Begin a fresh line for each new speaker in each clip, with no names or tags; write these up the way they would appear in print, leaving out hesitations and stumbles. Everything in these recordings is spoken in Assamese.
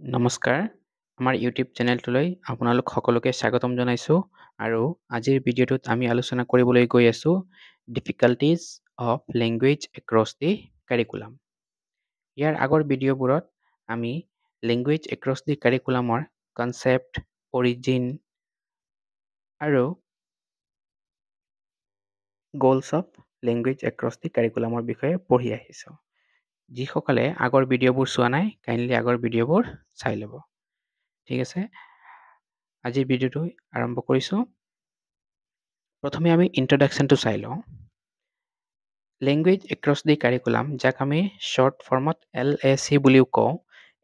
নমস্কাৰ, আমাৰ ইউটিউব চেনেলটোলৈ আপোনালোক সকলোকে স্বাগতম জনাইছোঁ আৰু আজিৰ ভিডিঅ'টোত আমি আলোচনা কৰিবলৈ গৈ আছোঁ difficulties of language across the curriculum. ইয়াৰ আগৰ ভিডিঅ'বোৰত আমি লেংগুৱেজ এক্ৰছ দি কাৰিকুলামৰ কনচেপ্ট, অৰিজিন আৰু goals of language across the কাৰিকুলামৰ বিষয়ে পঢ়ি আহিছোঁ। যিসকলে আগৰ ভিডিঅ'বোৰ চোৱা নাই, কাইণ্ডলি আগৰ ভিডিঅ'বোৰ চাই ল'ব। ঠিক আছে, আজিৰ ভিডিঅ'টো আৰম্ভ কৰিছোঁ। প্ৰথমে আমি ইন্ট্ৰডাকশ্যনটো চাই লওঁ। লেংগুৱেজ এক্ৰছ দি কাৰিকুলাম, যাক আমি শ্বৰ্ট ফৰ্মত LAC বুলিও কওঁ,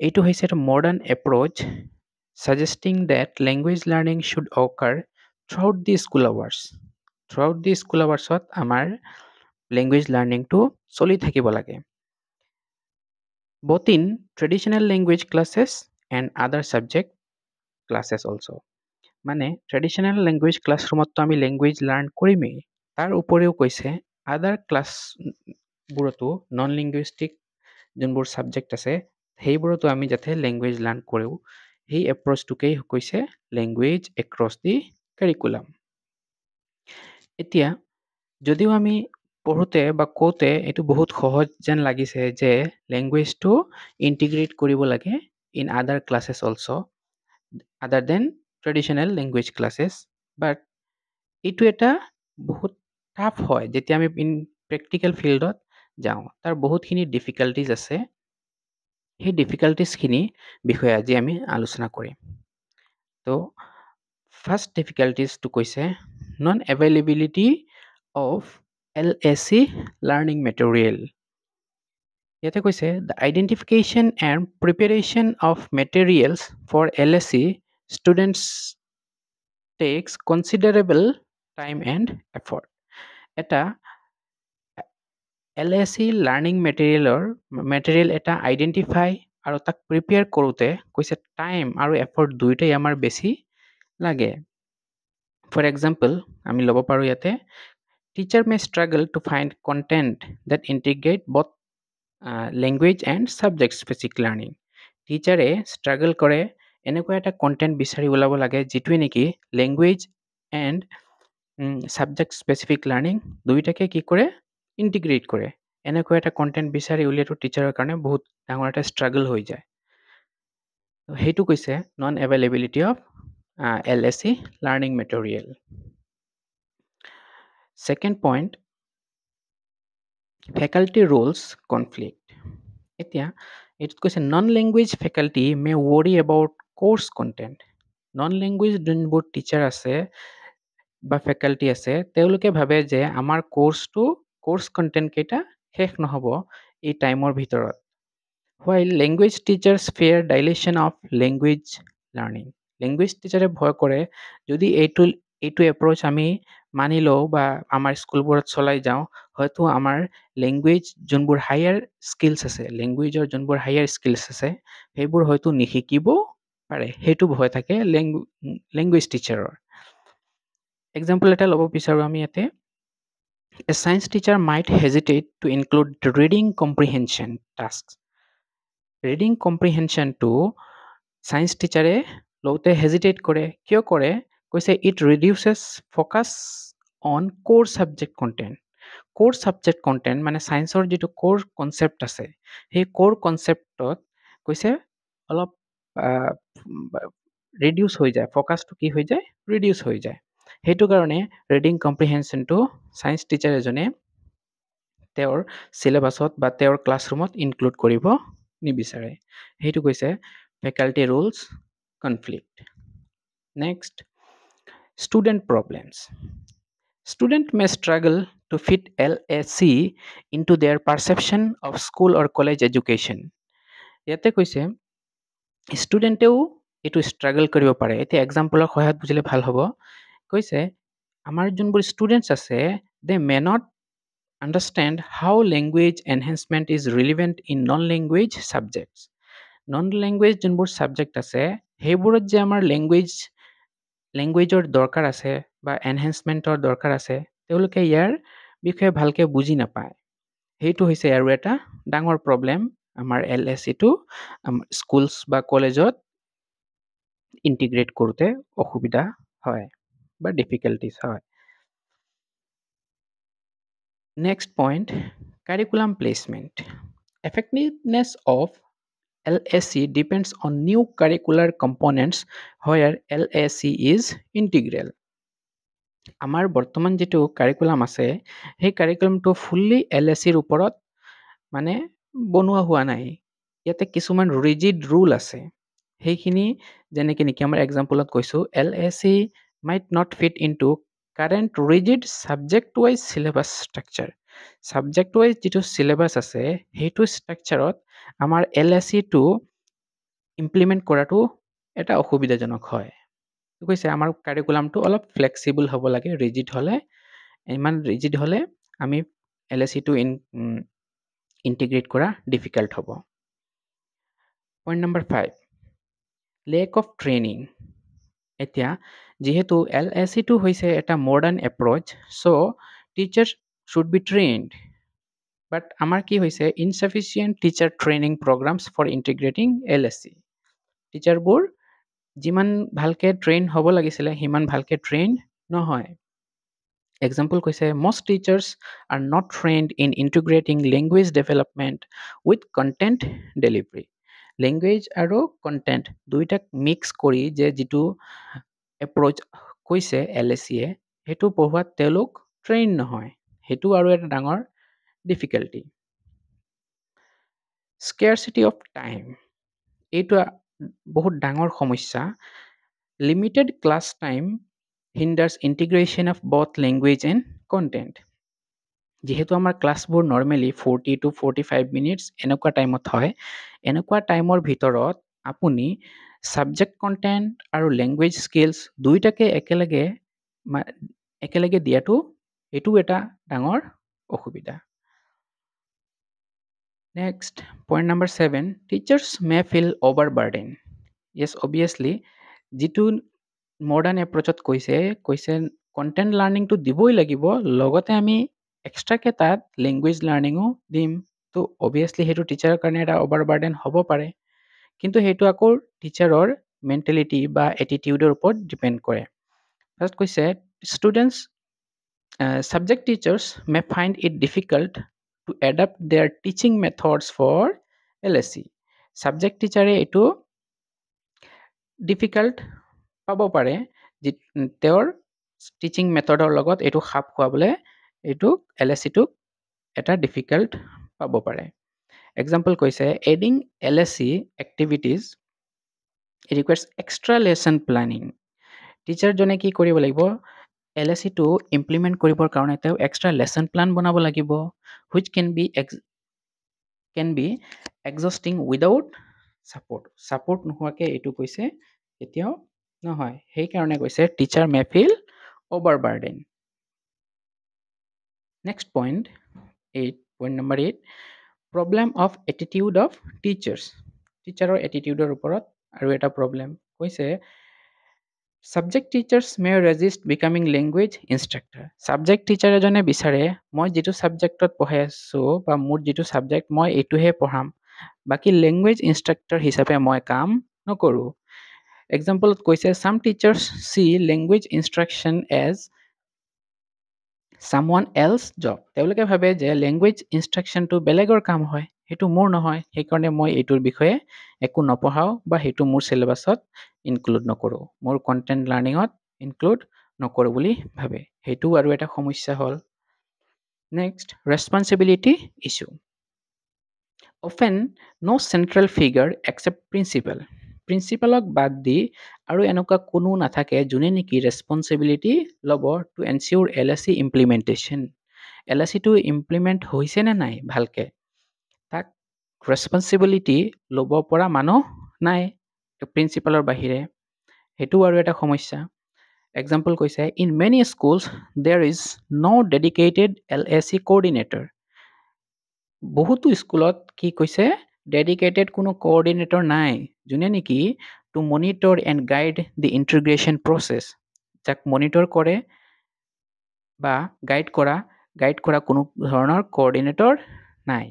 এইটো হৈছে এটা modern approach suggesting that language learning should occur throughout the school hours. Throughout the school আৱাৰ্ছত আমাৰ লেংগুৱেজ লাৰ্ণিংটো চলি থাকিব লাগে। both in traditional language classes and other subject classes also. মানে ট্ৰেডিশ্যনেল লেংগুৱেজ ক্লাছৰুমততো আমি লেংগুৱেজ লাৰ্ণ কৰিমেই, তাৰ উপৰিও কৈছে আদাৰ ক্লাছবোৰতো নন লিংগুইষ্টিক যোনবোৰ ছাবজেক্ট আছে সেইবোৰতো আমি যাতে লেংগুৱেজ লাৰ্ণ কৰোঁ, সেই এপ্ৰ'চটোকেই কৈছে লেংগুৱেজ এক্ৰছ দি কাৰিকুলাম। এতিয়া যদিও আমি পঢ়োতে বা কওঁতে এইটো বহুত সহজ যেন লাগিছে যে লেংগুৱেজটো ইণ্টিগ্ৰেট কৰিব লাগে ইন আদাৰ ক্লাছেছ অলছ' আদাৰ দেন ট্ৰেডিশ্যনেল লেংগুৱেজ ক্লাছেছ, বাট এইটো এটা বহুত টাফ হয় যেতিয়া আমি ইন প্ৰেক্টিকেল ফিল্ডত যাওঁ। তাৰ বহুতখিনি ডিফিকাল্টিজ আছে, সেই ডিফিকাল্টিজখিনি বিষয়ে আজি আমি আলোচনা কৰিম। তো ফাৰ্ষ্ট ডিফিকাল্টিজটো কৈছে non availability of LAC learning material. ইয়াতে কৈছে the identification and preparation of materials for LAC students takes considerable time and effort. এটা LAC লাৰ্ণিং মেটেৰিয়েল এটা আইডেণ্টিফাই আৰু তাক প্ৰিপেয়াৰ কৰোঁতে কৈছে টাইম আৰু এফৰ্ট দুয়োটাই আমাৰ বেছি লাগে। ফৰ এক্সাম্পল আমি ল'ব পাৰোঁ ইয়াতে teacher may struggle to find content that integrate both language and subject specific learning. টিচাৰে ষ্ট্ৰাগল কৰে এনেকুৱা এটা কণ্টেণ্ট বিচাৰি ওলাব লাগে যিটোৱে নেকি language and subject specific learning দুয়োটাকে কি কৰে, ইণ্টিগ্ৰেট কৰে। এনেকুৱা এটা কণ্টেণ্ট বিচাৰি উলিয়াটো টিচাৰৰ কাৰণে বহুত ডাঙৰ এটা ষ্ট্ৰাগল হৈ যায়। সেইটো কৈছে non availability of LAC learning material. Second point faculty Rolls conflict. এতিয়া এইটোত কৈছে non language faculty May worry about course content. Non language যোনবোৰ টিচাৰ আছে বা ফেকাল্টি আছে তেওঁলোকে ভাবে যে আমাৰ কোৰ্চ কণ্টেণ্টকেইটা শেষ নহ'ব এই টাইমৰ ভিতৰত, while language teachers fear dilution of language learning. লেংগুৱেজ টিচাৰে ভয় কৰে যদি এইটো এপ্ৰ'চ আমি মানি লওঁ বা আমাৰ স্কুলবোৰত চলাই যাওঁ, হয়তো আমাৰ লেংগুৱেজ যোনবোৰ হায়াৰ স্কিলছ আছে, লেংগুৱেজৰ যোনবোৰ হায়াৰ স্কিলছ আছে সেইবোৰ হয়তো নিশিকিব পাৰে। সেইটো ভয় থাকে লেংগুৱেজ টিচাৰৰ। এক্সাম্পল এটা ল'ব বিচাৰোঁ আমি ইয়াতে A science teacher might hesitate to include the reading comprehension tasks. Reading comprehension to science teacher লওঁতে hesitate কৰে, কিয় কৰে? কৈছে it reduces focus on core subject content. core subject content মানে সায়েন্সৰ যিটো core concept আছে সেই core conceptত কৈছে অলপ ৰিডিউচ হৈ যায়, ফ'কাছটো কি হৈ যায়, ৰিডিউচ হৈ যায়। সেইটো কাৰণে ৰিডিং কম্প্ৰিহেনশ্যনটো ছায়েন্স টিচাৰ এজনে তেওঁৰ চিলেবাছত বা তেওঁৰ ক্লাছৰুমত ইনক্লুড কৰিব নিবিচাৰে। সেইটো কৈছে faculty rules conflict. Next student problems. Student may struggle to fit LAC into their perception of school or college education. ইয়াতে কৈছে ষ্টুডেণ্টেও এইটো ষ্ট্ৰাগল কৰিব পাৰে। এতিয়া এক্সাম্পলৰ সহায়ত বুজিলে ভাল হ'ব। কৈছে আমাৰ যোনবোৰ ষ্টুডেণ্টছ আছে they may not understand how language enhancement is relevant in non language subjects. Non language যোনবোৰ ছাবজেক্ট আছে সেইবোৰত যে আমাৰ লেংগুৱেজৰ দৰকাৰ আছে বা এনহেঞ্চমেণ্টৰ দৰকাৰ আছে তেওঁলোকে ইয়াৰ বিষয়ে ভালকৈ বুজি নাপায়। সেইটো হৈছে আৰু এটা ডাঙৰ প্ৰব্লেম আমাৰ LSE-টো স্কুলছ বা কলেজত ইণ্টিগ্ৰেট কৰোঁতে অসুবিধা হয় বা ডিফিকাল্টিজ হয়। Next point, curriculum placement. Effectiveness of LSE depends on new curricular components where LSE is integral. আমাৰ বৰ্তমান যিটো কাৰিকুলাম আছে সেই কাৰিকুলামটো ফুল্লি LSEৰ ওপৰত মানে বনোৱা হোৱা নাই। ইয়াতে কিছুমান ৰিজিড ৰুল আছে। সেইখিনি যেনেকৈ নেকি আমাৰ এক্সাম্পলত কৈছোঁ, LSE might not fit into current rigid subject wise syllabus structure. Subject wise যিটো syllabus আছে সেইটো ষ্ট্ৰাকচাৰত আমাৰ LSE-টো ইমপ্লিমেণ্ট কৰাটো এটা অসুবিধাজনক হয়। কৈছে আমাৰ কাৰিকুলামটো অলপ ফ্লেক্সিবল হ'ব লাগে। ৰিজিড হ'লে ইমান ৰিজিড হ'লে আমি LSE-টো ইণ্টিগ্ৰেট কৰা ডিফিকাল্ট হ'ব। Point number 5, lack of training. এতিয়া যিহেতু LSE-টো হৈছে এটা modern approach, so' teachers should be trained. But আমাৰ কি হৈছে, insufficient teacher training programmes for integrating LSE। টিচাৰবোৰ যিমান ভালকৈ ট্ৰেইন হ'ব লাগিছিলে সিমান ভালকৈ ট্ৰেইন নহয়। এক্সাম্পল কৈছে, most teachers are not trained in integrating language development with content delivery. Language আৰু কণ্টেণ্ট দুইটাক মিক্স কৰি যে যিটো এপ্ৰ'চ কৈছে LSE-য়ে সেইটো পঢ়োৱাত তেওঁলোক ট্ৰেইন নহয়। সেইটো আৰু এটা ডাঙৰ ডিফিকাল্টি। স্কেৰচিটি অফ টাইম, এইটো বহুত ডাঙৰ সমস্যা। Limited class time hinders integration of both language and content. যিহেতু আমাৰ ক্লাছবোৰ নৰ্মেলি 40 to 45 মিনিটছ এনেকুৱা টাইমত হয়, এনেকুৱা টাইমৰ ভিতৰত আপুনি ছাবজেক্ট কণ্টেণ্ট আৰু লেংগুৱেজ স্কিলছ দুইটাকে একেলগে দিয়াটো এইটো এটা ডাঙৰ অসুবিধা। নেক্সট, পইণ্ট নম্বৰ 7, টিচাৰ্ছ মে ফিল অভাৰবাৰ্ডেন। য়েছ, অবভিয়াছলি যিটো মডাৰ্ণ এপ্ৰ'চত কৈছে কণ্টেণ্ট লাৰ্ণিংটো দিবই লাগিব, লগতে আমি এক্সট্ৰাকৈ তাত লেংগুৱেজ লাৰ্ণিঙো দিম। তো অবভিয়াছলি সেইটো টিচাৰৰ কাৰণে এটা অভাৰবাৰ্ডেন হ'ব পাৰে, কিন্তু সেইটো আকৌ টিচাৰৰ মেণ্টেলিটি বা এটিটিউডৰ ওপৰত ডিপেণ্ড কৰে। ফাৰ্ষ্ট কৈছে, students subject teachers may find it difficult to adapt their teaching methods for LSE. Subject teacher এইটো ডিফিকাল্ট পাব পাৰে, তেওঁৰ টিচিং মেথডৰ লগত এইটো খাপ খুৱাবলৈ এইটো LSE-টোক এটা ডিফিকাল্ট পাব পাৰে। এক্সাম্পল কৈছে, adding LSE activities requires extra lesson planning. টিচাৰজনে কি কৰিব লাগিব, LSE-টো ইমপ্লিমেণ্ট কৰিবৰ কাৰণে তেওঁ এক্সট্ৰা লেচন প্লান বনাব লাগিব, which can be exhausting without support নোহোৱাকৈ এইটো কৈছে কেতিয়াও নহয়। সেইকাৰণে কৈছে teacher may feel overburden. Next point number 8, problem of attitude of teachers. টিচাৰৰ এটিটিউডৰ ওপৰত আৰু এটা প্ৰব্লেম কৈছে, subject teachers may resist becoming language instructors. Subject teacher এজনে বিচাৰে মই যিটো ছাবজেক্টত পঢ়াই আছোঁ বা মোৰ যিটো ছাবজেক্ট মই এইটোহে পঢ়াম, বাকী লেংগুৱেজ ইনষ্ট্ৰাক্টৰ হিচাপে মই কাম নকৰোঁ। এক্সাম্পলত কৈছে, some teachers see language instruction as someone else job. তেওঁলোকে ভাবে যে লেংগুৱেজ ইনষ্ট্ৰাকশ্যনটো বেলেগৰ কাম হয়, সেইটো মোৰ নহয়, সেইকাৰণে মই এইটোৰ বিষয়ে একো নপঢ়াওঁ বা সেইটো মোৰ চিলেবাছত ইনক্লুড নকৰোঁ, মোৰ কণ্টেণ্ট লাৰ্ণিঙত ইনক্লুড নকৰোঁ বুলি ভাবে। সেইটো আৰু এটা সমস্যা হ'ল। Next, responsibility issue. অফেন ন' চেণ্ট্ৰেল ফিগাৰ এক্সেপ্ট প্ৰিন্সিপাল। প্ৰিন্সিপালক বাদ দি আৰু এনেকুৱা কোনো নাথাকে যোনে নেকি ৰেছপনচিবিলিটি ল'ব টু এনচিয়ৰ LSE ইমপ্লিমেণ্টেশ্যন। LSE-টো ইমপ্লিমেণ্ট হৈছে নে নাই ভালকৈ, তাক ৰেছপনচিবিলিটি ল'ব পৰা মানুহ নাই প্ৰিন্সিপালৰ বাহিৰে। সেইটো আৰু এটা সমস্যা। এক্সাম্পল কৈছে, in many schools there is no' dedicated LSE coordinator. বহুতো স্কুলত কি কৈছে, ডেডিকেটেড কোনো কোঅৰ্ডিনেটৰ নাই যোনে নেকি to monitor and guide the integration process, যাক মনিটৰ কৰে বা গাইড কৰা কোনো ধৰণৰ কোঅৰ্ডিনেটৰ নাই।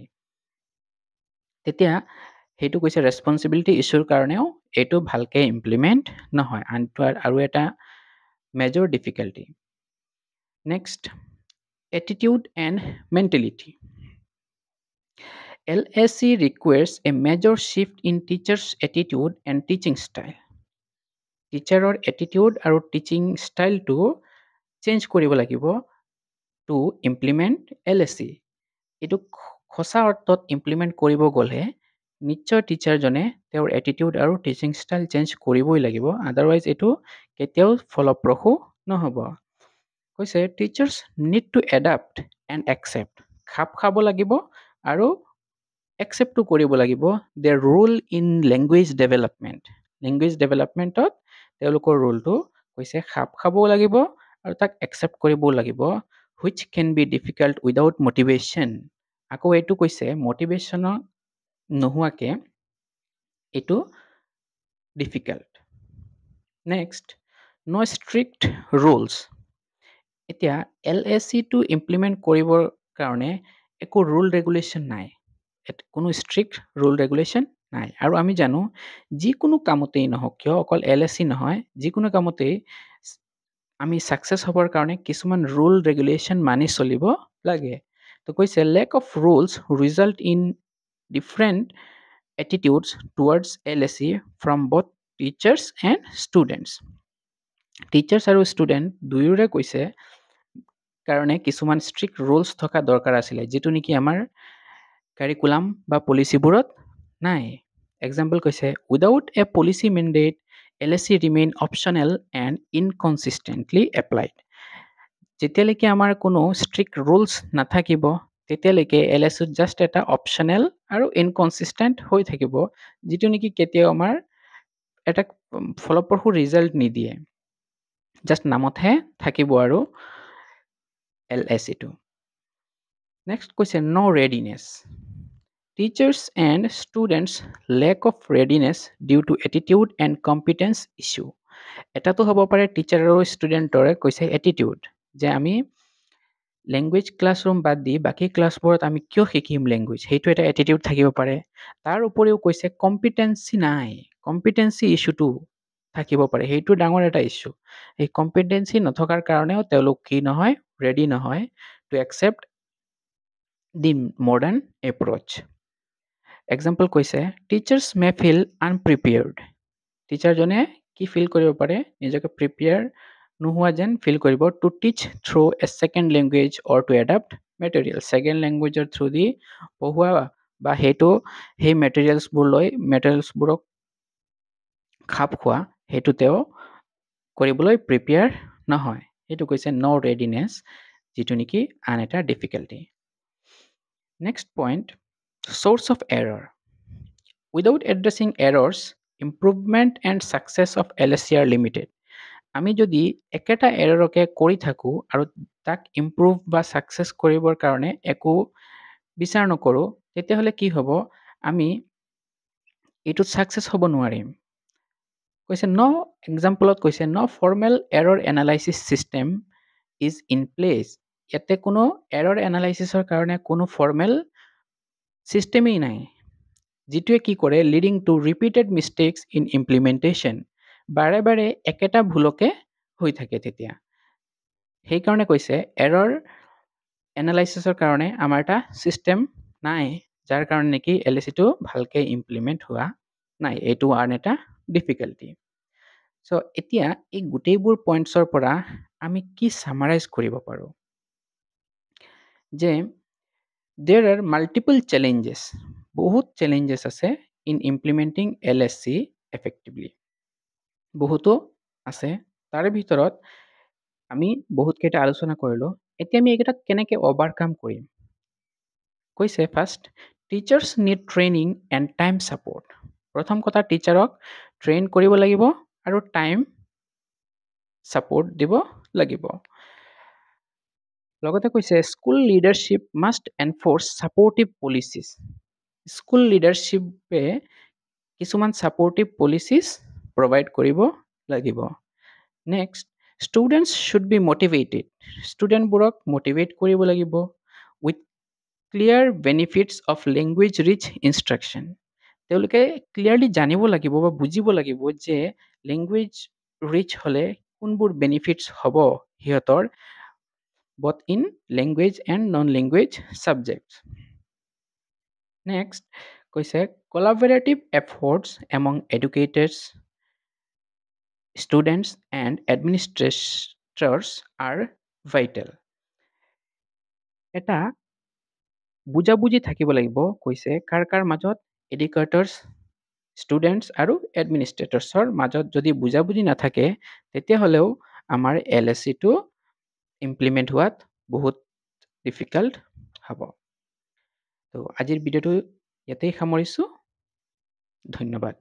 তেতিয়া সেইটো কৈছে ৰেছপনচিবিলিটি ইছ্যুৰ কাৰণেও এইটো ভালকৈ ইমপ্লিমেণ্ট নহয়, আনটো আৰু এটা major difficulty. Next, attitude and mentality. LSE requires a major shift in teachers' attitude and teaching style. টিচাৰৰ এটিটিউড আৰু টিচিং ষ্টাইলটো চেঞ্জ কৰিব লাগিব টু ইমপ্লিমেণ্ট LSE। এইটো সঁচা অৰ্থত ইমপ্লিমেণ্ট কৰিব গ'লে নিশ্চয় টিচাৰজনে তেওঁৰ এটিটিউড আৰু টিচিং ষ্টাইল চেঞ্জ কৰিবই লাগিব, আদাৰৱাইজ এইটো কেতিয়াও ফলপ্ৰসূ নহ'ব। কৈছে teachers need to adapt and accept. খাপ খাব লাগিব আৰু একচেপ্টটো কৰিব লাগিব their role in language development. Language ডেভেলপমেণ্টত তেওঁলোকৰ ৰোলটো হৈছে খাপ খাবও লাগিব আৰু তাক একচেপ্ট কৰিবও লাগিব, which can be difficult without motivation। আকৌ এইটো কৈছে মটিভেশ্যনৰ নোহোৱাকৈ এইটো ডিফিকাল্ট। নেক্সট, ন' ষ্ট্ৰিক্ট ৰুলছ। এতিয়া LSEটো ইমপ্লিমেণ্ট কৰিবৰ কাৰণে একো ৰুল ৰেগুলেশ্যন নাই, কোনো ষ্ট্ৰিক্ট ৰুল ৰেগুলেশ্যন নাই। আৰু আমি জানো যিকোনো কামতেই নহওক কিয়, অকল LSE নহয়, যিকোনো কামতেই আমি ছাকচেছ হ'বৰ কাৰণে কিছুমান ৰুল ৰেগুলেশ্যন মানি চলিব লাগে। তো কৈছে lack of rules result in different attitudes towards LSE from both teachers and students. Teachers আৰু ষ্টুডেণ্ট দুয়োৰে কৈছে কাৰণে কিছুমান ষ্ট্ৰিক্ট ৰুলছ থকা দৰকাৰ আছিলে, যিটো নেকি আমাৰ কাৰিকুলাম বা পলিচিবোৰত নাই। এক্সাম্পল কৈছে without a policy mandate LSE remain optional and inconsistently applied. যেতিয়ালৈকে আমাৰ কোনো ষ্ট্ৰিক্ট ৰুলছ নাথাকিব তেতিয়ালৈকে LSEত জাষ্ট এটা অপশ্যনেল আৰু ইনকনচিষ্টেণ্ট হৈ থাকিব, যিটো নেকি কেতিয়াও আমাৰ এটা ফলপ্ৰসূ ৰিজাল্ট নিদিয়ে, জাষ্ট নামতহে থাকিব আৰু LSEটো। নেক্সট কৈছে ন' readiness. Teachers and students lack of readiness due to attitude and competence issue। এটাতো হ'ব পাৰে টিচাৰ আৰু ষ্টুডেণ্টৰে কৈছে এটিটিউড, যে আমি লেংগুৱেজ ক্লাছৰুম বাদ দি বাকী ক্লাছবোৰত আমি কিয় শিকিম লেংগুৱেজ, সেইটো এটা এটিটিউড থাকিব পাৰে। তাৰ উপৰিও কৈছে কম্পিটেঞ্চি নাই, কম্পিটেঞ্চি ইছ্যুটো থাকিব পাৰে, সেইটো ডাঙৰ এটা ইছ্যু। এই কম্পিটেঞ্চি নথকাৰ কাৰণেও তেওঁলোক কি নহয়, ৰেডি নহয় টু একচেপ্ট দি মডাৰ্ণ এপ্ৰ'চ। এক্সাম্পল কৈছে টিচাৰ্ছ মে ফিল আনপ্ৰিপেয়াৰ্ড। টিচাৰজনে কি ফিল কৰিব পাৰে, নিজকে প্ৰিপেয়াৰ নোহোৱা যেন ফিল কৰিব to teach through a second language or to adapt material. Second লেংগুৱেজৰ থ্ৰু দি পঢ়োৱা বা সেই মেটেৰিয়েলছবোৰক খাপ খোৱা, সেইটো তেওঁ কৰিবলৈ প্ৰিপেয়াৰ নহয়। সেইটো কৈছে ন' ৰেডিনেছ, যিটো নেকি আন এটা difficulty. Next point, source of error. Without addressing errors improvement and success of LSE are limited। আমি যদি একেটা এৰৰকে কৰি থাকোঁ আৰু তাক ইম্প্ৰুভ বা ছাকচেছ কৰিবৰ কাৰণে একো বিচাৰ নকৰোঁ, তেতিয়াহ'লে কি হ'ব, আমি এইটোত ছাকচেছ হ'ব নোৱাৰিম। কৈছে এক্সাম্পলত কৈছে no' formal error analysis system is in place. ইয়াতে কোনো এৰৰ এনালাইচিছৰ কাৰণে কোনো ফৰ্মেল ছিষ্টেমেই নাই, যিটোৱে কি কৰে leading to repeated mistakes in implementation. বাৰে বাৰে একেটা ভুলকে হৈ থাকে তেতিয়া। সেইকাৰণে কৈছে এৰৰ এনালাইচিছৰ কাৰণে আমাৰ এটা ছিষ্টেম নাই, যাৰ কাৰণে নেকি LSEটো ভালকৈ ইমপ্লিমেণ্ট হোৱা নাই। এইটো আন এটা ডিফিকাল্টি। চ' এতিয়া এই গোটেইবোৰ পইণ্টছৰ পৰা আমি কি ছামাৰাইজ কৰিব পাৰোঁ, যে there are multiple challenges, বহুত চেলেঞ্জেছ আছে ইন ইমপ্লিমেণ্টিং LSE effectively। বহুতো আছে, তাৰে ভিতৰত আমি বহুতকেইটা আলোচনা কৰিলোঁ। এতিয়া আমি এইকেইটা কেনেকৈ অভাৰকাম কৰিম। কৈছে first, teachers need training and time support. প্ৰথম কথা, টিচাৰক ট্ৰেইন কৰিব লাগিব আৰু টাইম ছাপৰ্ট দিব লাগিব। লগতে কৈছে school leadership must enforce supportive policies. School লিডাৰশ্বিপে কিছুমান ছাপৰ্টিভ পলিচিছ প্ৰভাইড কৰিব লাগিব। Next, students should be motivated. ষ্টুডেণ্টবোৰক মটিভেট কৰিব লাগিব with clear benefits of language rich instruction. তেওঁলোকে ক্লিয়াৰলি জানিব লাগিব বা বুজিব লাগিব যে লেংগুৱেজ ৰিচ হ'লে কোনবোৰ বেনিফিটছ হ'ব সিহঁতৰ both in language and non-language subjects. Next, কৈছে collaborative efforts among educators, students and administrators are vital. এটা বুজাবুজি থাকিব লাগিব কৈছে কাৰ মাজত educators, students আৰু administratorsৰ মাজত যদি বুজাবুজি নাথাকে তেতিয়াহ'লেও আমাৰ LSC টো ইমপ্লিমেণ্ট হোৱাত বহুত ডিফিকাল্ট হ'ব। তো আজিৰ ভিডিঅ'টো ইয়াতেই সামৰিছোঁ। ধন্যবাদ।